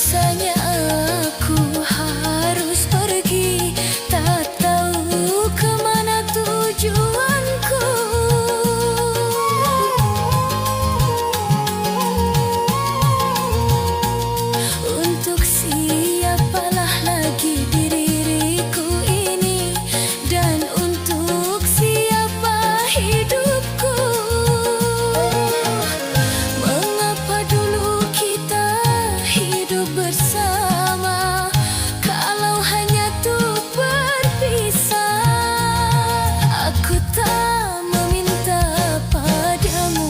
Rasanya aku harus pergi, tak tahu kemana tujuanku. Untuk siapalah lagi diriku ini, dan untuk siapa hidupku. Mengapa dulu kita hidup bersama, kalau hanya untuk berpisah? Aku tak meminta padamu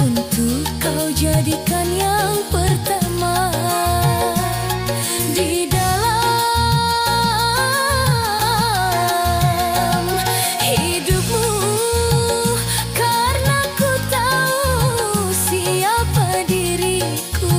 untuk kau jadikan yang pertama di dalam hidupmu, karena ku tahu siapa diriku.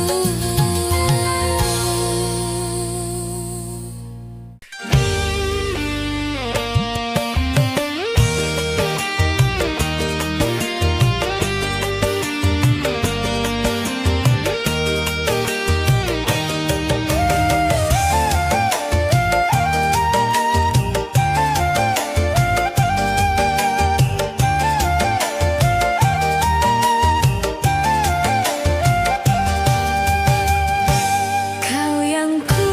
Kau yang ku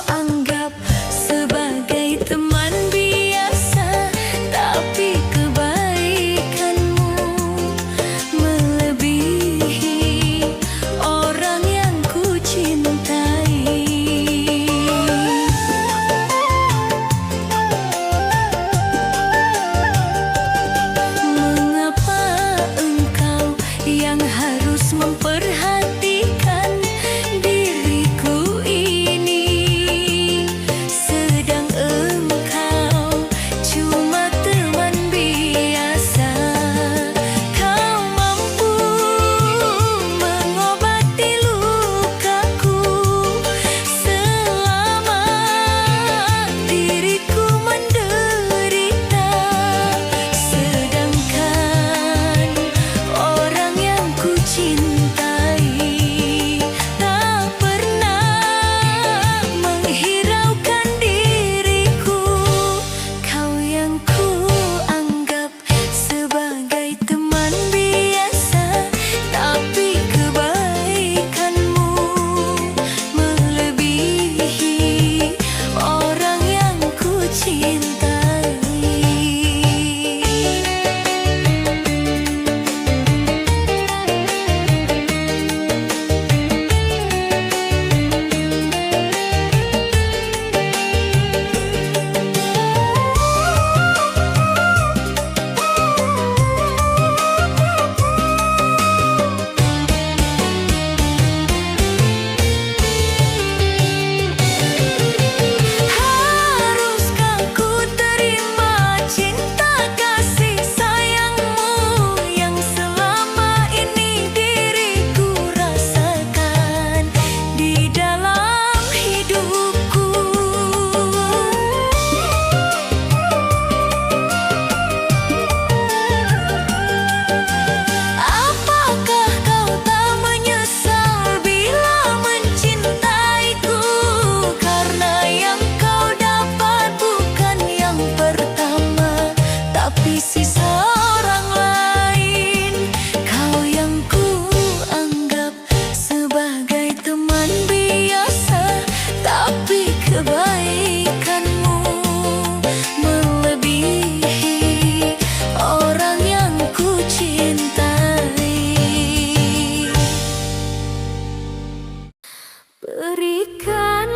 anggap sebagai teman biasa, tapi kebaikanmu melebihi orang yang ku cintai. Mengapa engkau yang harus memperhatikan diriku ini, sedang engkau cuma teman biasa? Kau mampu mengobati lukaku selama diriku menderita, sedangkan orang yang ku cintai tak pernah menghiraukan diriku. Kau yang ku anggap sebagai teman biasa, tapi kebaikanmu melebihi orang yang ku cintai. Haruskah ku terima cinta kasih sayangmu yang selama ini diriku rasakan di dalam hidupku? Apakah kau tak menyesal bila mencintaiku, karena yang kau dapat bukan yang pertama, tapi sisa orang lain? Kau yang ku anggap sebagai teman biasa, tapi kebaikanmu melebihi orang yang ku cintai. Berikanlah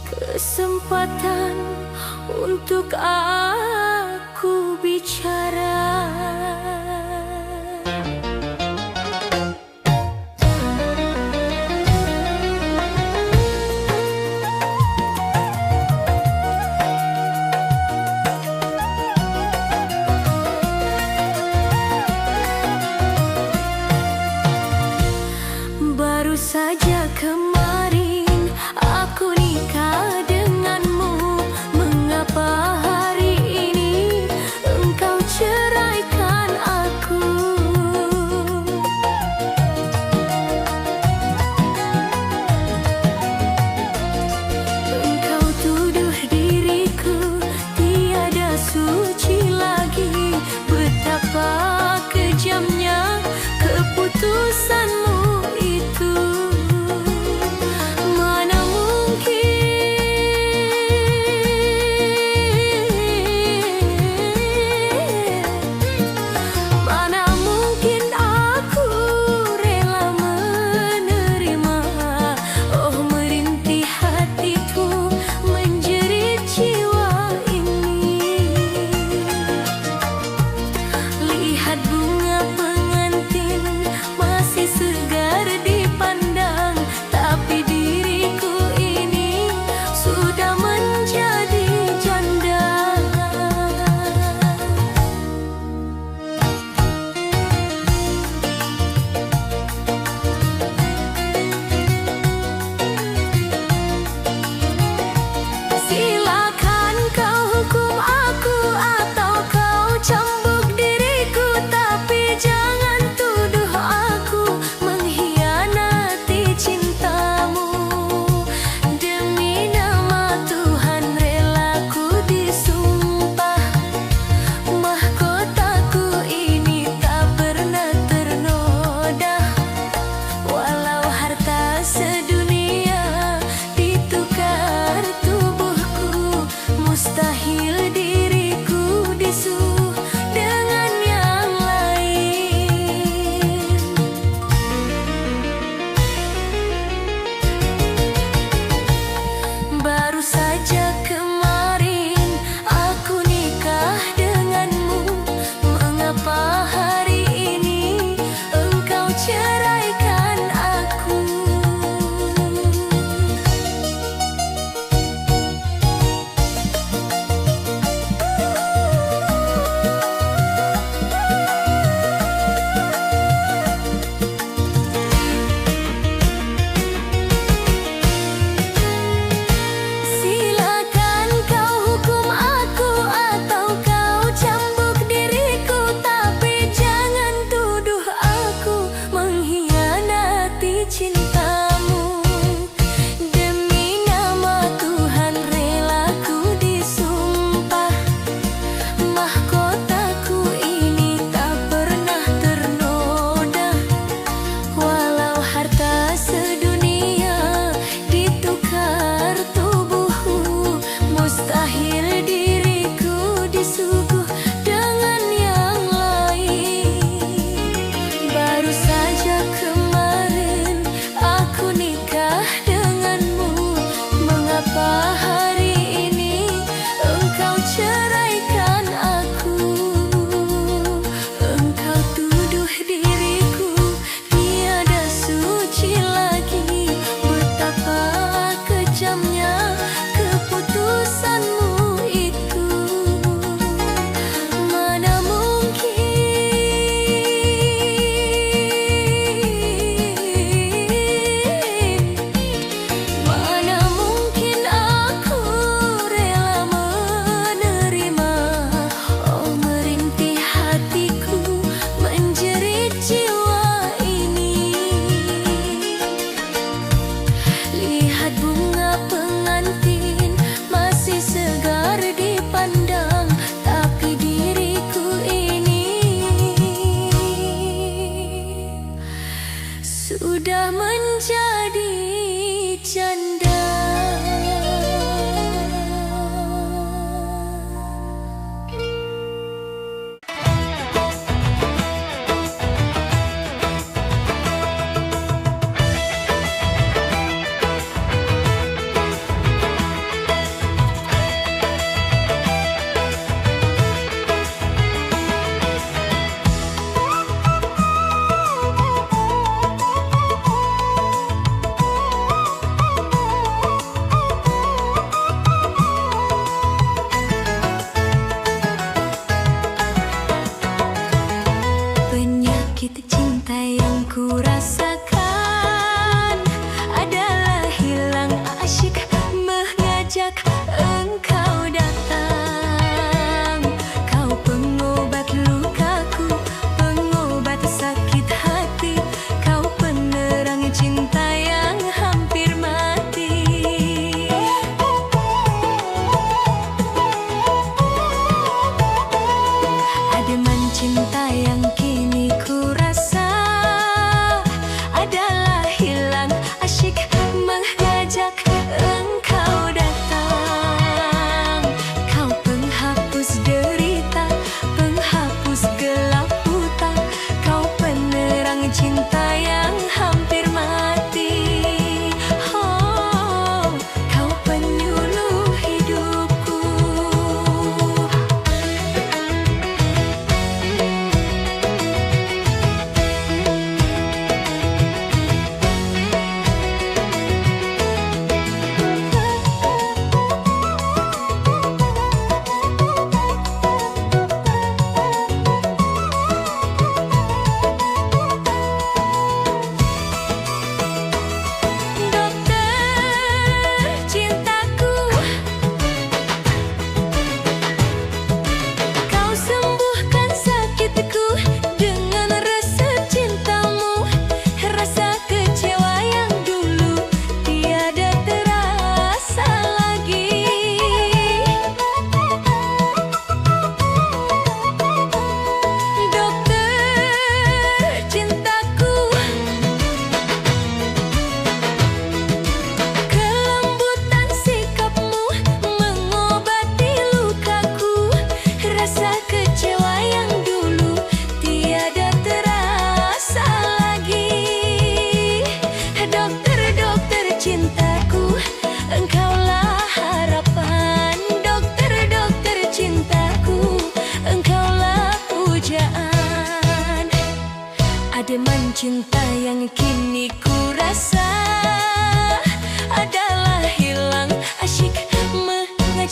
kesempatan untuk aku bicara. Baru saja kemarin aku nikah denganmu. Mengapa hari ini engkau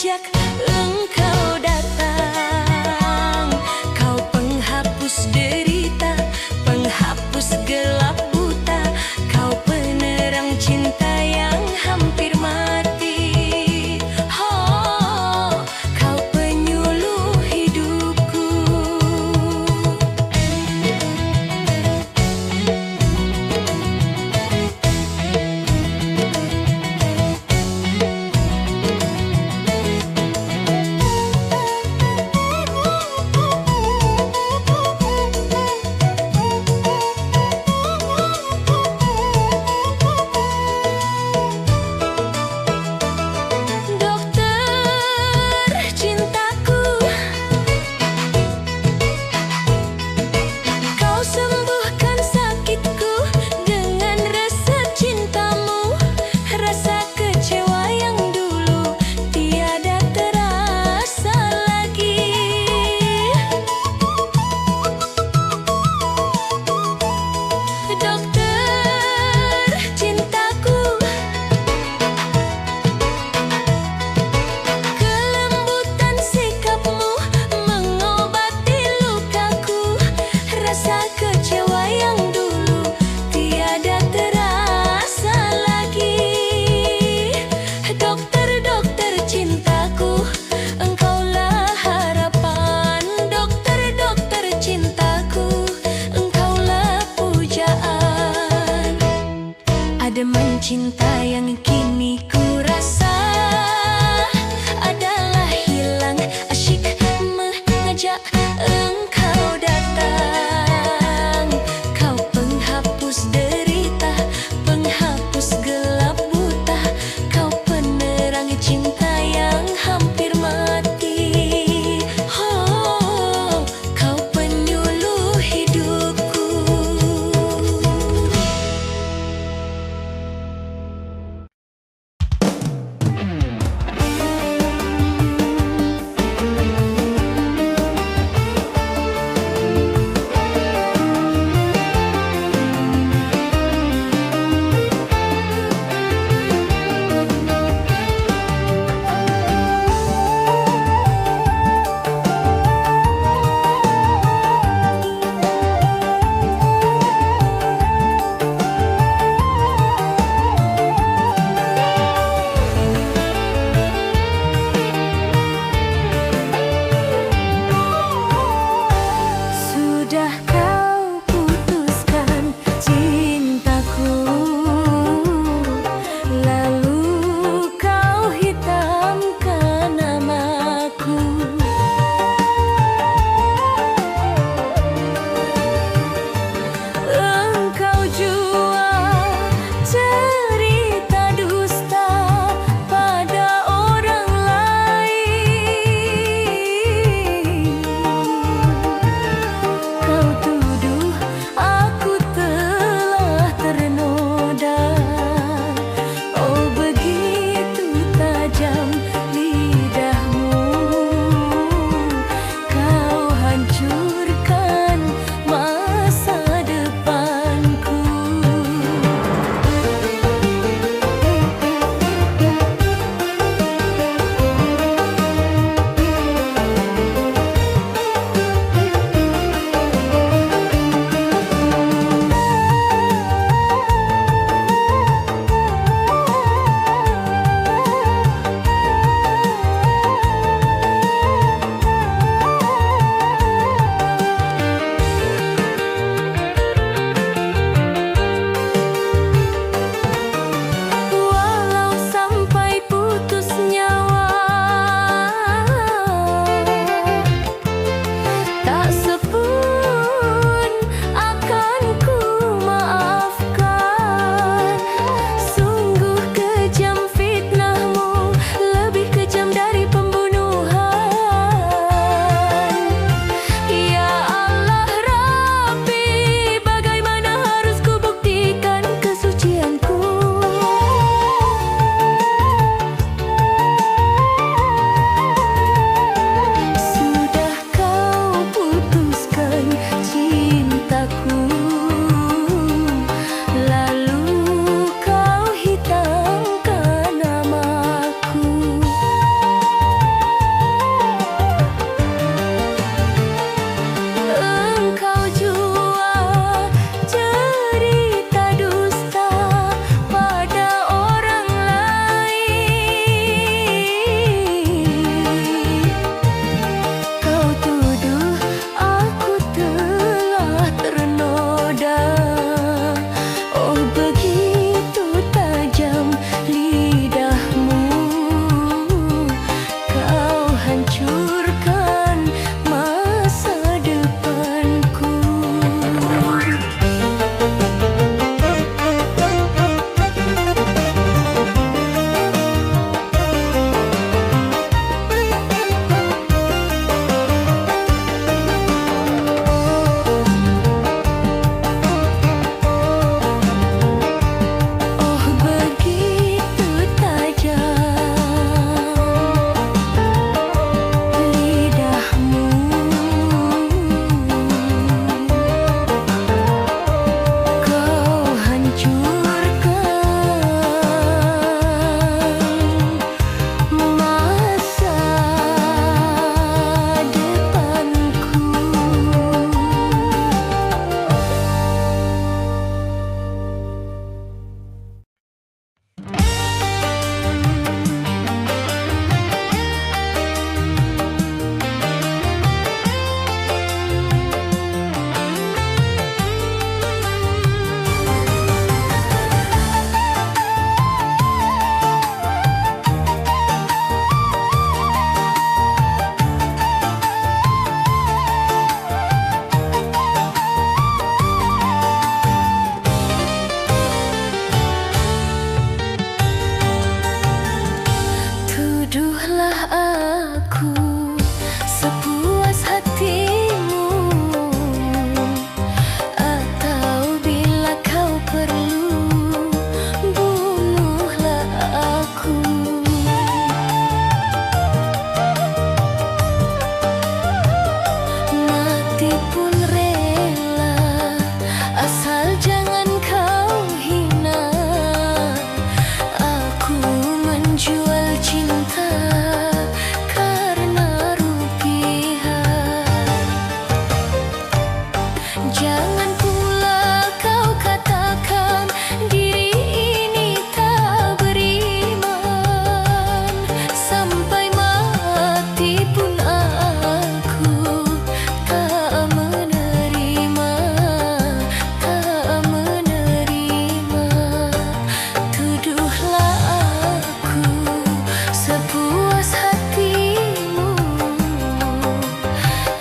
sejak engkau datang. Kau penghapus derita, penghapus gelap buta. Kau penerang cinta yang hampir mati. Oh, kau penyuluh hidupku. aku sepuas hatimu, atau bila kau perlu bunuhlah aku. Mati pun rela, asal jangan kau hina. Aku menjual cinta karena rupiah. Jangan pula kau katakan diri ini tak beriman. Sampai mati pun aku tak menerima, tak menerima. Tuduhlah aku sepuas hatimu,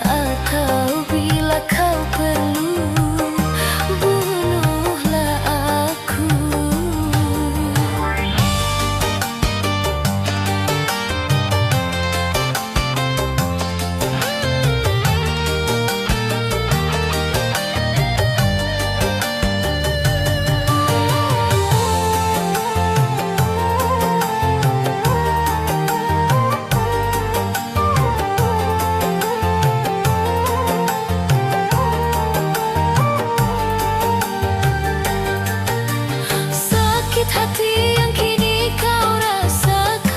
atau bila kau perlu bunuhlah aku. Sakit hati yang kini kau rasakan,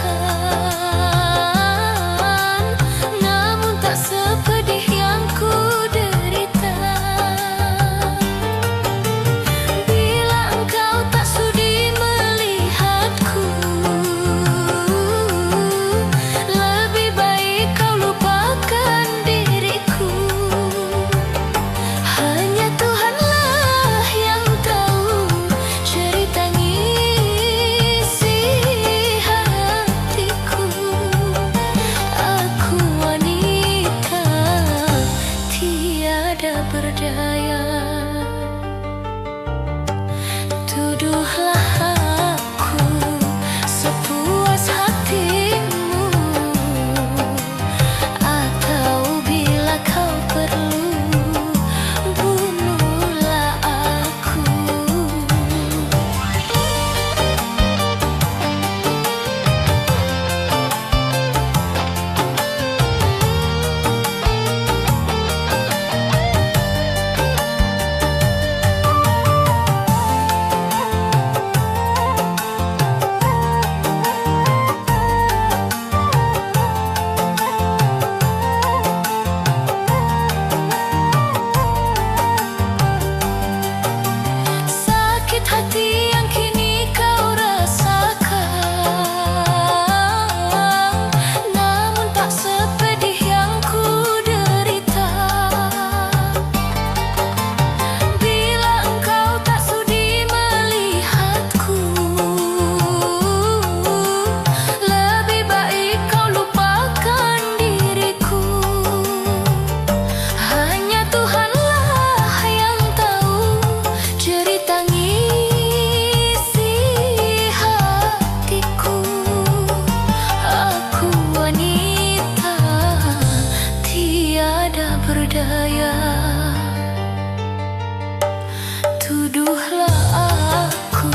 namun tak sepedih yang ku derita. Bila engkau tak sudi melihatku, lebih baik kau lupakan diriku. Hanya Tuhanlah yang tahu cerita ngisi hatiku. Aku wanita tiada berdaya. Tuduhlah aku sepuas hatimu, atau bila kau perlu bunuhlah aku. Sakit hati yang kini kau rasakan, namun tak sepedih yang ku derita. Bila engkau tak sudi melihatku, lebih baik kau lupakan diriku. Hanya Tuhanlah yang tahu cerita ngisi hatiku. Aku wanita tiada berdaya. Tuduhlah aku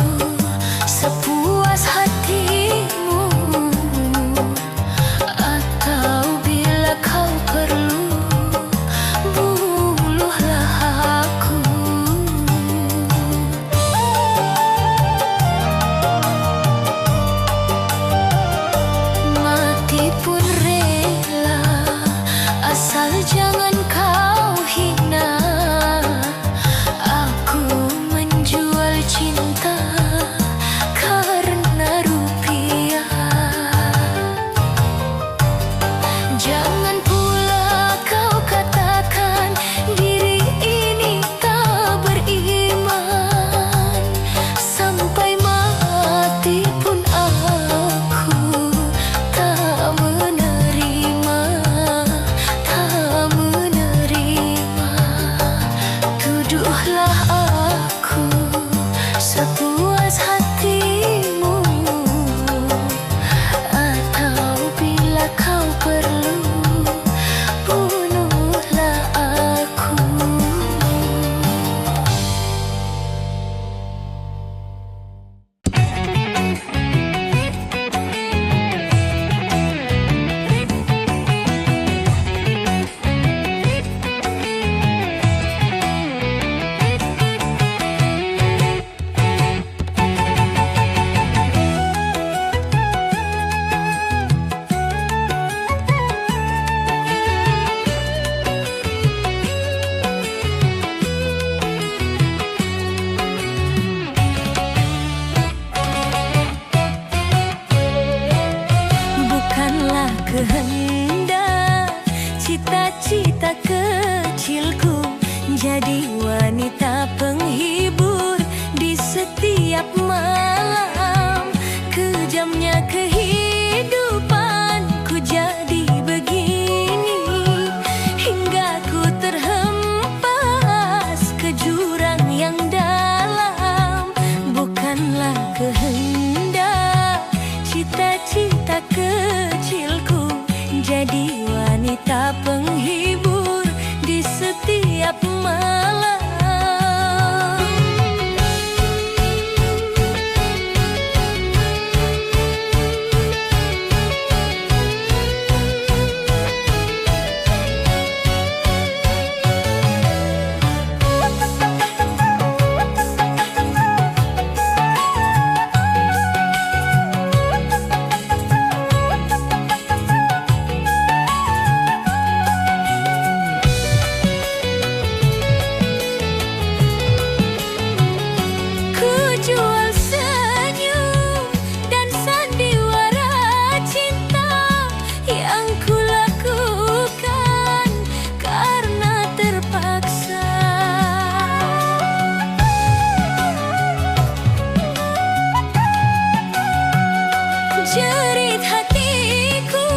sepuas hatimu, atau bila kau perlu bunuhlah aku. Mati pun rela, asal jangan kau hina. Aku menjual cinta karena rupiah. Jangan pula kau katakan diri ini tak beriman. Sampai mati pun aku tak menerima, tak menerima. Tuduhlah aku sepuas hatimu, atau bila kau kehendak cita-cita kecilku jadi wanita penghibur di setiap malam. Kejamnya kehidupan ku jadi begini hingga ku terhempas ke jurang yang dalam. Bukanlah kehendak cita-cita kecilku jadi wanita penghibur di setiap malam. Jual senyum dan sandiwara cinta yang kulakukan karena terpaksa. Jerit hatiku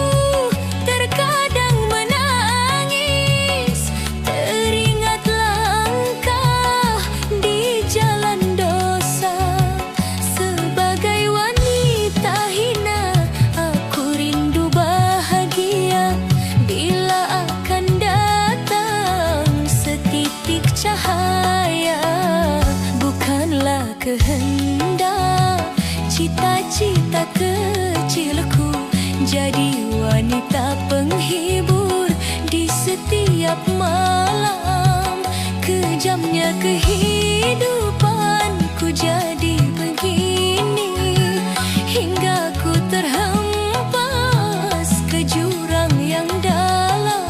terkadang menangis, teringat langkah di jalan dosa. Sebagai wanita hina, aku rindu bahagia bila akan datang setitik cahaya. Bukanlah kehendak cita-cita kecilku jadi wanita penghibur di setiap malam. Kejamnya kehidupan ku jadi begini hingga ku terhempas ke jurang yang dalam.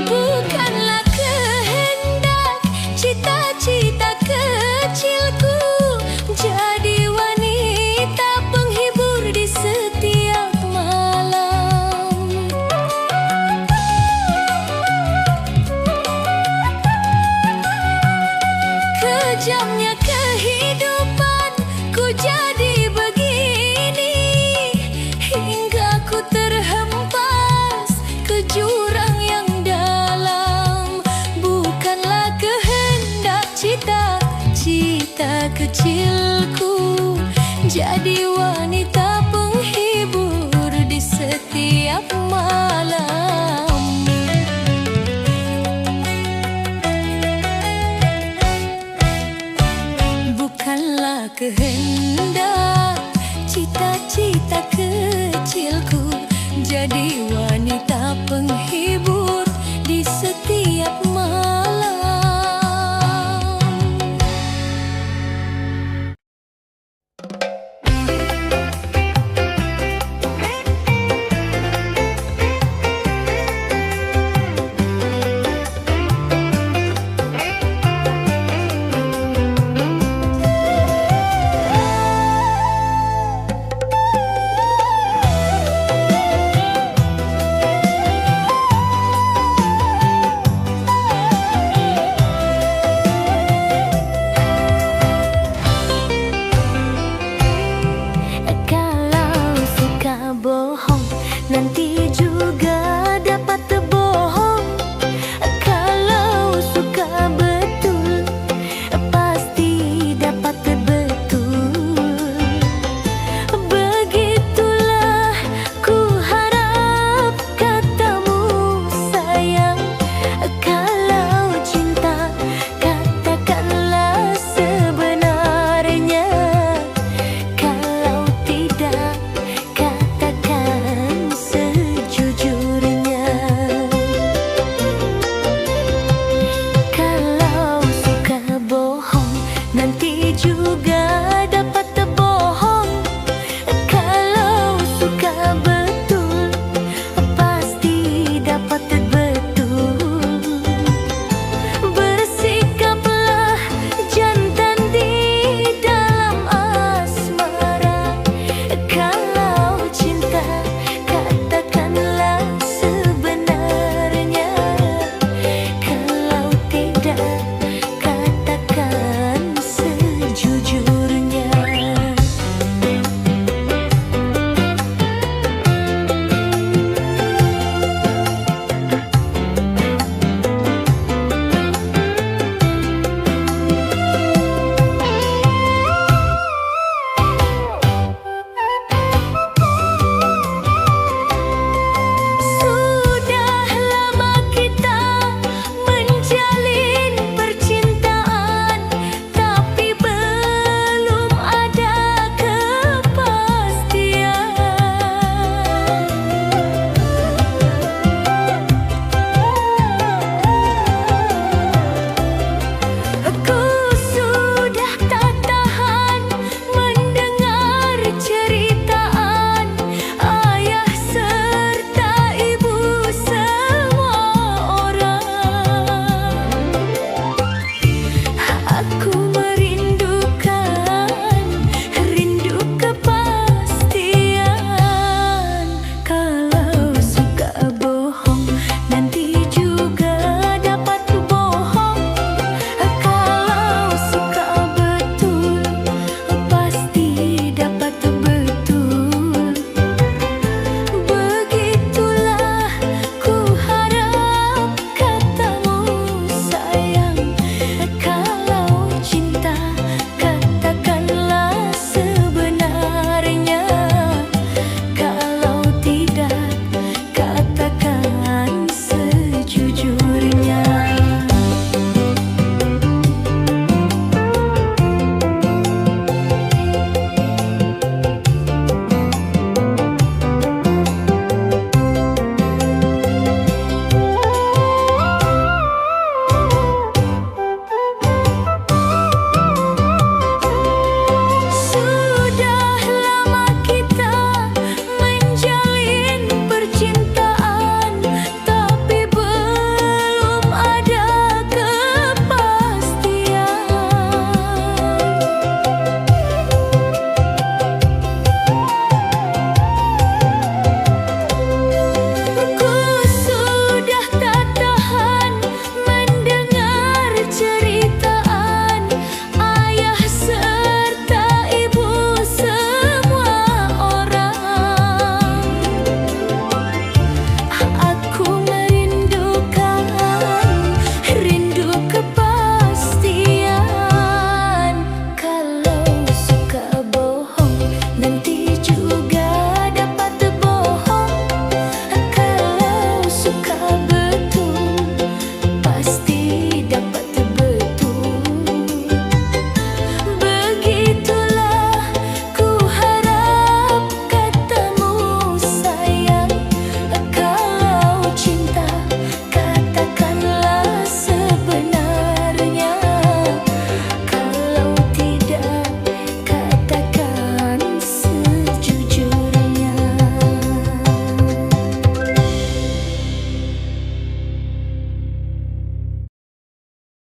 Bukanlah kehendak cita-cita kecilku jadi wanita penghibur di setiap malam. Kejamnya kehidupan ku jadi begini hingga ku terhempas ke jurang yang dalam. Bukanlah kehendak cita-cita kecilku jadi wanita penghibur di setiap malam. Bukanlah kehendak cita-cita kecilku jadi wanita penghibur di setiap malam. juga